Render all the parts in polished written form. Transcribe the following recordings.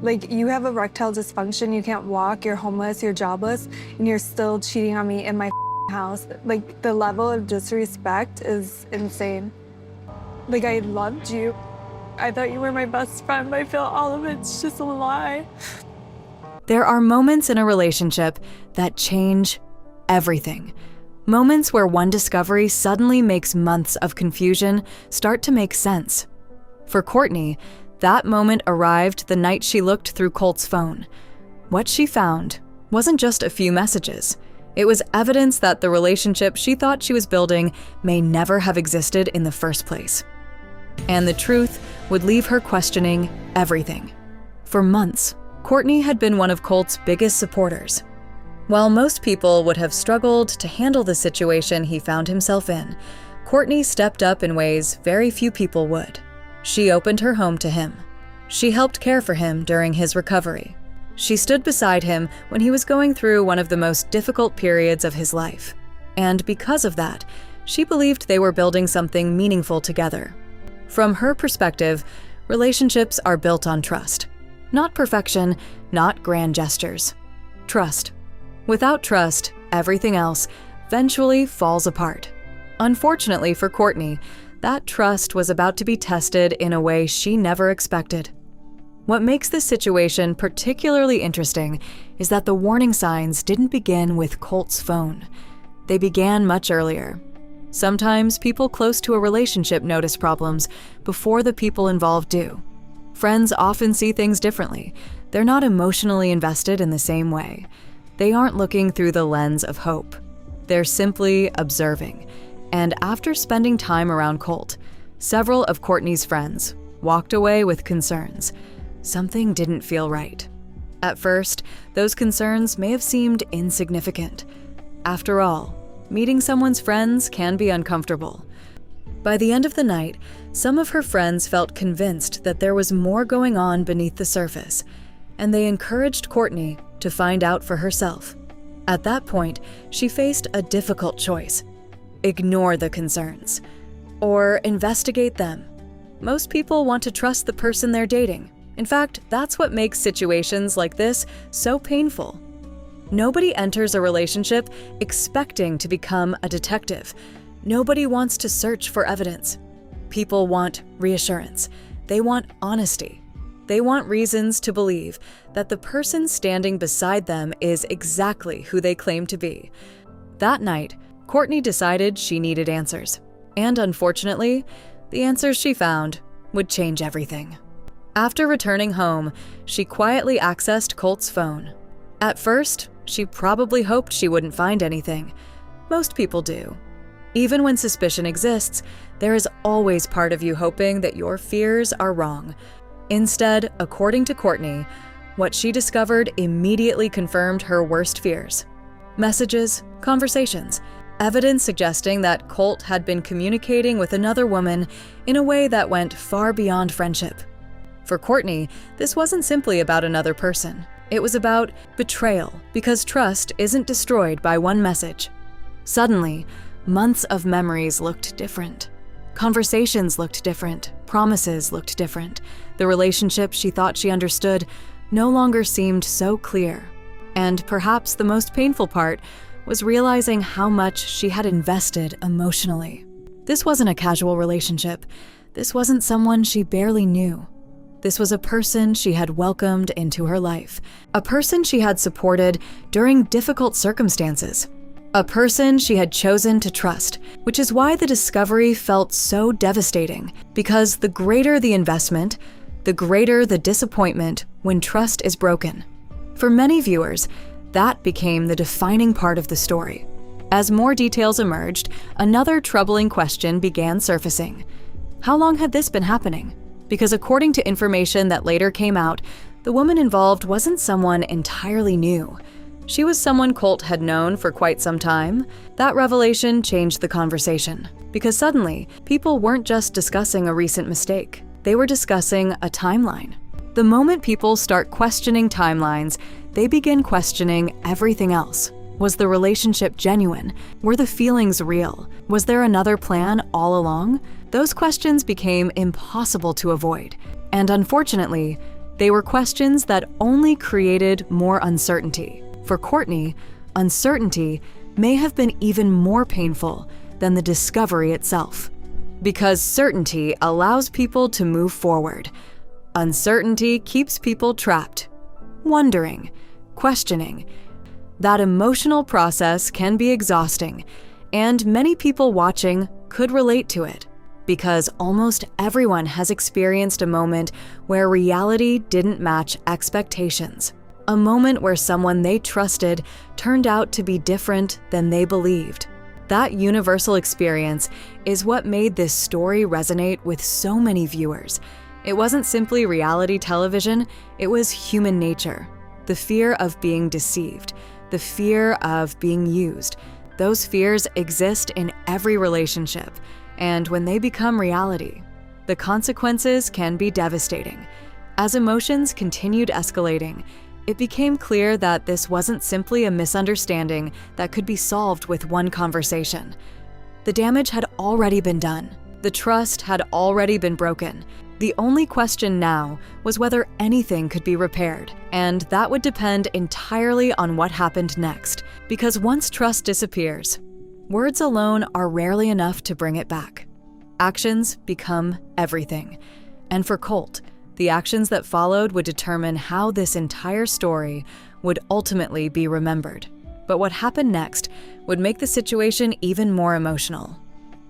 Like, you have erectile dysfunction, you can't walk, you're homeless, you're jobless, and you're still cheating on me in my house. Like, the level of disrespect is insane. Like, I loved you. I thought you were my best friend, but I feel all of it's just a lie. There are moments in a relationship that change everything. Moments where one discovery suddenly makes months of confusion start to make sense. For Courtney, that moment arrived the night she looked through Colt's phone. What she found wasn't just a few messages. It was evidence that the relationship she thought she was building may never have existed in the first place. And the truth would leave her questioning everything. For months, Courtney had been one of Colt's biggest supporters. While most people would have struggled to handle the situation he found himself in, Courtney stepped up in ways very few people would. She opened her home to him. She helped care for him during his recovery. She stood beside him when he was going through one of the most difficult periods of his life. And because of that, she believed they were building something meaningful together. From her perspective, relationships are built on trust. Not perfection, not grand gestures. Trust. Without trust, everything else eventually falls apart. Unfortunately for Courtney, that trust was about to be tested in a way she never expected. What makes this situation particularly interesting is that the warning signs didn't begin with Colt's phone. They began much earlier. Sometimes people close to a relationship notice problems before the people involved do. Friends often see things differently. They're not emotionally invested in the same way. They aren't looking through the lens of hope. They're simply observing. And after spending time around Colt, several of Courtney's friends walked away with concerns. Something didn't feel right. At first, those concerns may have seemed insignificant. After all, meeting someone's friends can be uncomfortable. By the end of the night, some of her friends felt convinced that there was more going on beneath the surface, and they encouraged Courtney to find out for herself. At that point, she faced a difficult choice: ignore the concerns, or investigate them. Most people want to trust the person they're dating. In fact, that's what makes situations like this so painful. Nobody enters a relationship expecting to become a detective. Nobody wants to search for evidence. People want reassurance. They want honesty. They want reasons to believe that the person standing beside them is exactly who they claim to be. That night, Courtney decided she needed answers. And unfortunately, the answers she found would change everything. After returning home, she quietly accessed Colt's phone. At first, she probably hoped she wouldn't find anything. Most people do. Even when suspicion exists, there is always part of you hoping that your fears are wrong. Instead, according to Courtney, what she discovered immediately confirmed her worst fears. Messages, conversations, evidence suggesting that Colt had been communicating with another woman in a way that went far beyond friendship. For Courtney, this wasn't simply about another person. It was about betrayal, because trust isn't destroyed by one message. Suddenly, months of memories looked different. Conversations looked different. Promises looked different. The relationship she thought she understood no longer seemed so clear. And perhaps the most painful part was realizing how much she had invested emotionally. This wasn't a casual relationship. This wasn't someone she barely knew. This was a person she had welcomed into her life, a person she had supported during difficult circumstances, a person she had chosen to trust, which is why the discovery felt so devastating, because the greater the investment, the greater the disappointment when trust is broken. For many viewers, that became the defining part of the story. As more details emerged, another troubling question began surfacing. How long had this been happening? Because according to information that later came out, the woman involved wasn't someone entirely new. She was someone Colt had known for quite some time. That revelation changed the conversation, because suddenly, people weren't just discussing a recent mistake. They were discussing a timeline. The moment people start questioning timelines, they begin questioning everything else. Was the relationship genuine? Were the feelings real? Was there another plan all along? Those questions became impossible to avoid. And unfortunately, They were questions that only created more uncertainty. For Courtney, uncertainty may have been even more painful than the discovery itself. Because certainty allows people to move forward. Uncertainty keeps people trapped, wondering, questioning. That emotional process can be exhausting, and many people watching could relate to it, because almost everyone has experienced a moment where reality didn't match expectations. A moment where someone they trusted turned out to be different than they believed. That universal experience is what made this story resonate with so many viewers. It wasn't simply reality television, it was human nature. The fear of being deceived, the fear of being used. Those fears exist in every relationship, and when they become reality, the consequences can be devastating. As emotions continued escalating, it became clear that this wasn't simply a misunderstanding that could be solved with one conversation. The damage had already been done. The trust had already been broken. The only question now was whether anything could be repaired, and that would depend entirely on what happened next. Because once trust disappears, words alone are rarely enough to bring it back. Actions become everything. And for Colt, the actions that followed would determine how this entire story would ultimately be remembered. But what happened next would make the situation even more emotional.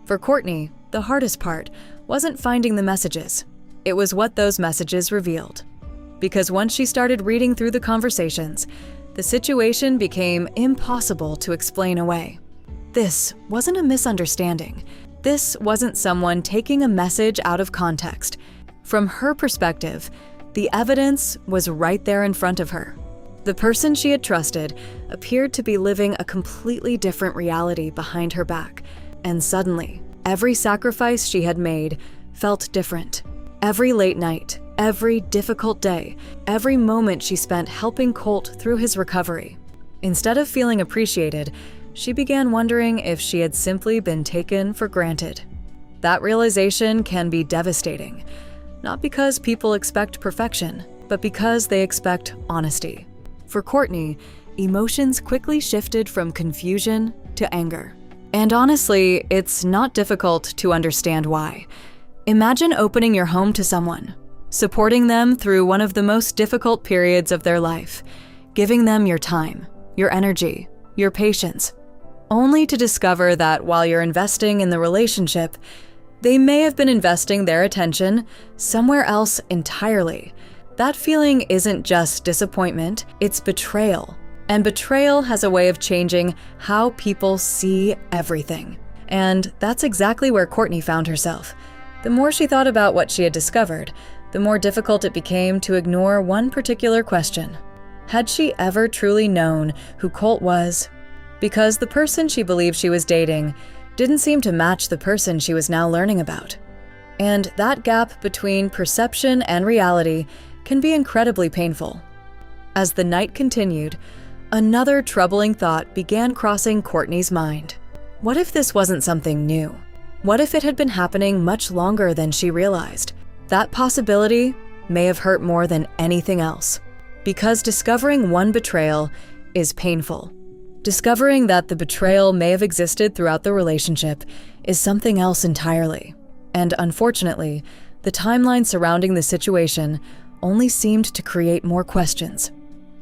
For Courtney, the hardest part wasn't finding the messages. It was what those messages revealed. Because once she started reading through the conversations, the situation became impossible to explain away. This wasn't a misunderstanding. This wasn't someone taking a message out of context. From her perspective, the evidence was right there in front of her. The person she had trusted appeared to be living a completely different reality behind her back, and suddenly, every sacrifice she had made felt different. Every late night, every difficult day, every moment she spent helping Colt through his recovery. Instead of feeling appreciated, she began wondering if she had simply been taken for granted. That realization can be devastating, not because people expect perfection, but because they expect honesty. For Courtney, emotions quickly shifted from confusion to anger. And honestly, it's not difficult to understand why. Imagine opening your home to someone, supporting them through one of the most difficult periods of their life, giving them your time, your energy, your patience, only to discover that while you're investing in the relationship, they may have been investing their attention somewhere else entirely. That feeling isn't just disappointment, it's betrayal. And betrayal has a way of changing how people see everything. And that's exactly where Courtney found herself. The more she thought about what she had discovered, the more difficult it became to ignore one particular question. Had she ever truly known who Colt was? Because the person she believed she was dating didn't seem to match the person she was now learning about. And that gap between perception and reality can be incredibly painful. As the night continued, another troubling thought began crossing Courtney's mind. What if this wasn't something new? What if it had been happening much longer than she realized? That possibility may have hurt more than anything else. Because discovering one betrayal is painful. Discovering that the betrayal may have existed throughout the relationship is something else entirely. And unfortunately, the timeline surrounding the situation only seemed to create more questions.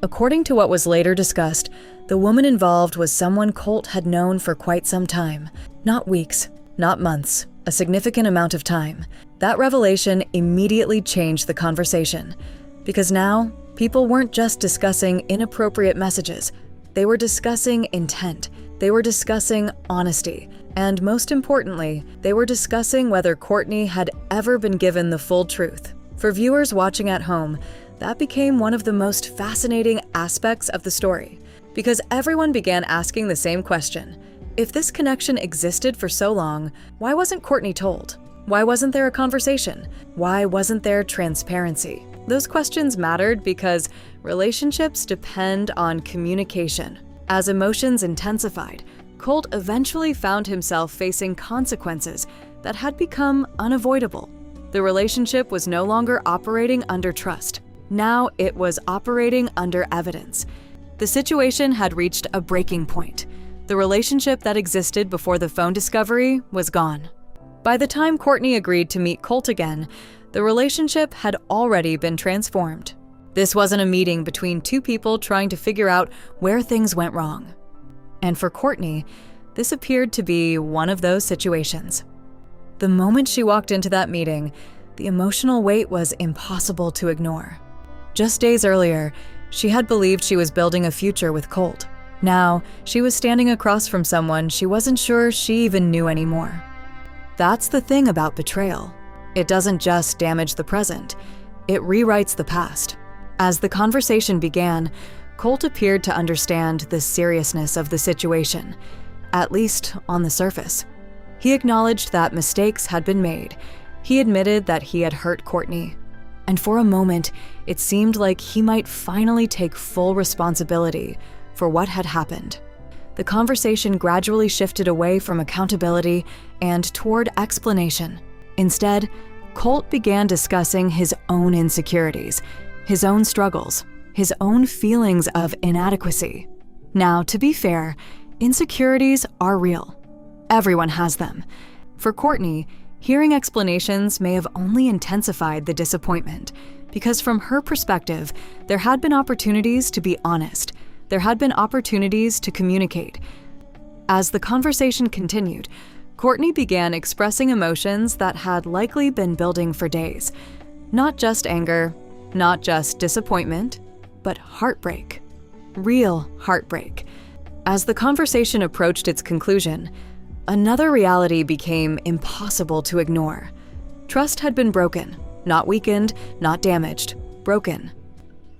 According to what was later discussed, the woman involved was someone Colt had known for quite some time. Not weeks, not months, a significant amount of time. That revelation immediately changed the conversation. Because now, people weren't just discussing inappropriate messages. They were discussing intent. They were discussing honesty. And most importantly, they were discussing whether Courtney had ever been given the full truth. For viewers watching at home, that became one of the most fascinating aspects of the story, because everyone began asking the same question. If this connection existed for so long, why wasn't Courtney told? Why wasn't there a conversation? Why wasn't there transparency? Those questions mattered because relationships depend on communication. As emotions intensified, Colt eventually found himself facing consequences that had become unavoidable. The relationship was no longer operating under trust. Now it was operating under evidence. The situation had reached a breaking point. The relationship that existed before the phone discovery was gone. By the time Courtney agreed to meet Colt again, the relationship had already been transformed. This wasn't a meeting between two people trying to figure out where things went wrong. And for Courtney, this appeared to be one of those situations. The moment she walked into that meeting, the emotional weight was impossible to ignore. Just days earlier, she had believed she was building a future with Colt. Now, she was standing across from someone she wasn't sure she even knew anymore. That's the thing about betrayal. It doesn't just damage the present, it rewrites the past. As the conversation began, Colt appeared to understand the seriousness of the situation, at least on the surface. He acknowledged that mistakes had been made. He admitted that he had hurt Courtney. And for a moment, it seemed like he might finally take full responsibility for what had happened. The conversation gradually shifted away from accountability and toward explanation. Instead, Colt began discussing his own insecurities, his own struggles, his own feelings of inadequacy. Now, to be fair, insecurities are real. Everyone has them. For Courtney, hearing explanations may have only intensified the disappointment, because from her perspective, there had been opportunities to be honest. There had been opportunities to communicate. As the conversation continued, Courtney began expressing emotions that had likely been building for days. Not just anger, not just disappointment, but heartbreak. Real heartbreak. As the conversation approached its conclusion, another reality became impossible to ignore. Trust had been broken, not weakened, not damaged, broken.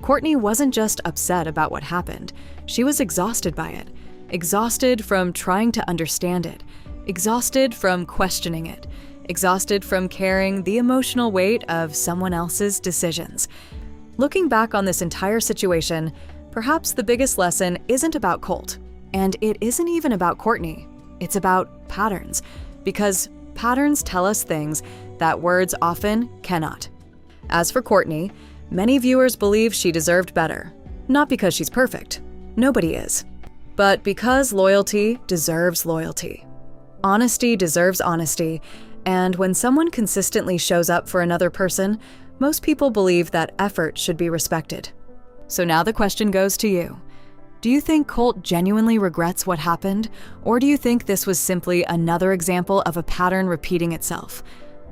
Courtney wasn't just upset about what happened, she was exhausted by it. Exhausted from trying to understand it. Exhausted from questioning it. Exhausted from carrying the emotional weight of someone else's decisions. Looking back on this entire situation, perhaps the biggest lesson isn't about Colt, and it isn't even about Courtney. It's about patterns, because patterns tell us things that words often cannot. As for Courtney, many viewers believe she deserved better, not because she's perfect. Nobody is. But because loyalty deserves loyalty. Honesty deserves honesty, and when someone consistently shows up for another person, most people believe that effort should be respected. So now the question goes to you. Do you think Colt genuinely regrets what happened, or do you think this was simply another example of a pattern repeating itself?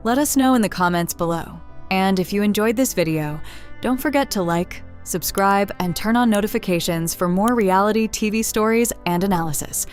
Let us know in the comments below. And if you enjoyed this video, don't forget to like, subscribe, and turn on notifications for more reality TV stories and analysis.